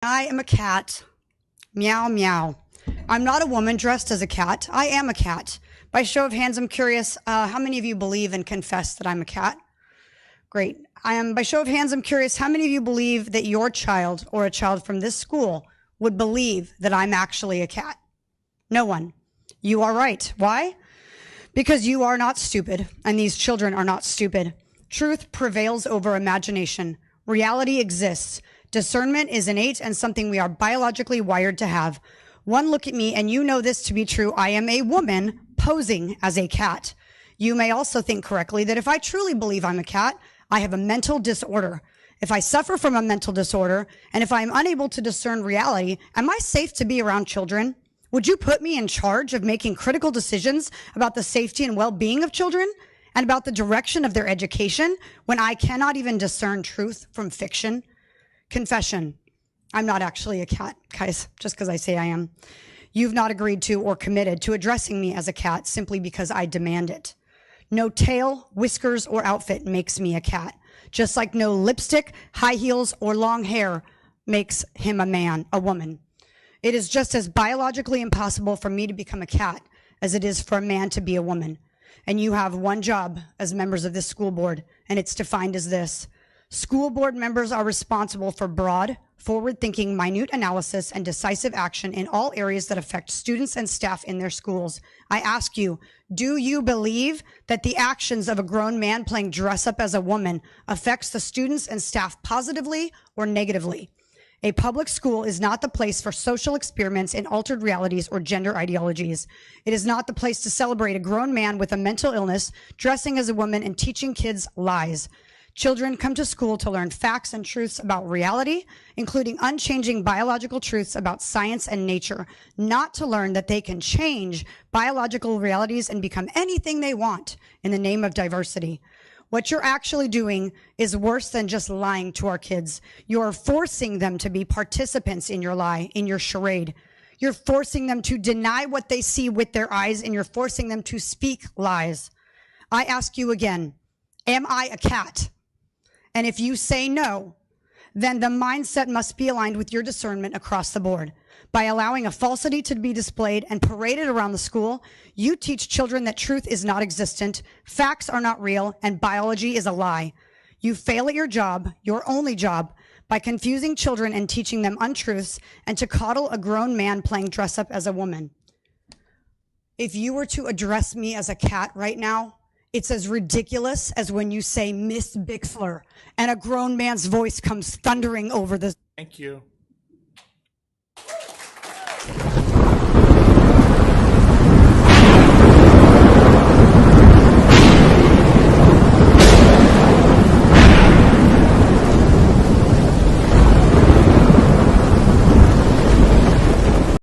I am a cat. Meow, meow. I'm not a woman dressed as a cat. I am a cat. By show of hands, I'm curious, how many of you believe and confess that I'm a cat? Great. By show of hands, I'm curious, how many of you believe that your child or a child from this school would believe that I'm actually a cat? No one. You are right. Why? Because you are not stupid, and these children are not stupid. Truth prevails over imagination. Reality exists. Discernment is innate and something we are biologically wired to have. One look at me and you know this to be true. I am a woman posing as a cat. You may also think correctly that if I truly believe I'm a cat, I have a mental disorder. If I suffer from a mental disorder, and if I am unable to discern reality, am I safe to be around children? Would you put me in charge of making critical decisions about the safety and well-being of children and about the direction of their education when I cannot even discern truth from fiction? Confession. I'm not actually a cat, guys, just because I say I am. You've not agreed to or committed to addressing me as a cat simply because I demand it. No tail, whiskers, or outfit makes me a cat, just like no lipstick, high heels, or long hair makes him a man, a woman. It is just as biologically impossible for me to become a cat as it is for a man to be a woman. And you have one job as members of this school board, and it's defined as this. School board members are responsible for broad, forward-thinking, minute analysis and decisive action in all areas that affect students and staff in their schools. I ask you, do you believe that the actions of a grown man playing dress up as a woman affects the students and staff positively or negatively? A public school is not the place for social experiments in altered realities or gender ideologies. It is not the place to celebrate a grown man with a mental illness, dressing as a woman, and teaching kids lies. Children come to school to learn facts and truths about reality, including unchanging biological truths about science and nature, not to learn that they can change biological realities and become anything they want in the name of diversity. What you're actually doing is worse than just lying to our kids. You're forcing them to be participants in your lie, in your charade. You're forcing them to deny what they see with their eyes, and you're forcing them to speak lies. I ask you again, am I a cat? And if you say no, then the mindset must be aligned with your discernment across the board. By allowing a falsity to be displayed and paraded around the school, you teach children that truth is not existent, facts are not real, and biology is a lie. You fail at your job, your only job, by confusing children and teaching them untruths and to coddle a grown man playing dress up as a woman. If you were to address me as a cat right now, it's as ridiculous as when you say Miss Bixler and a grown man's voice comes thundering over the... Thank you.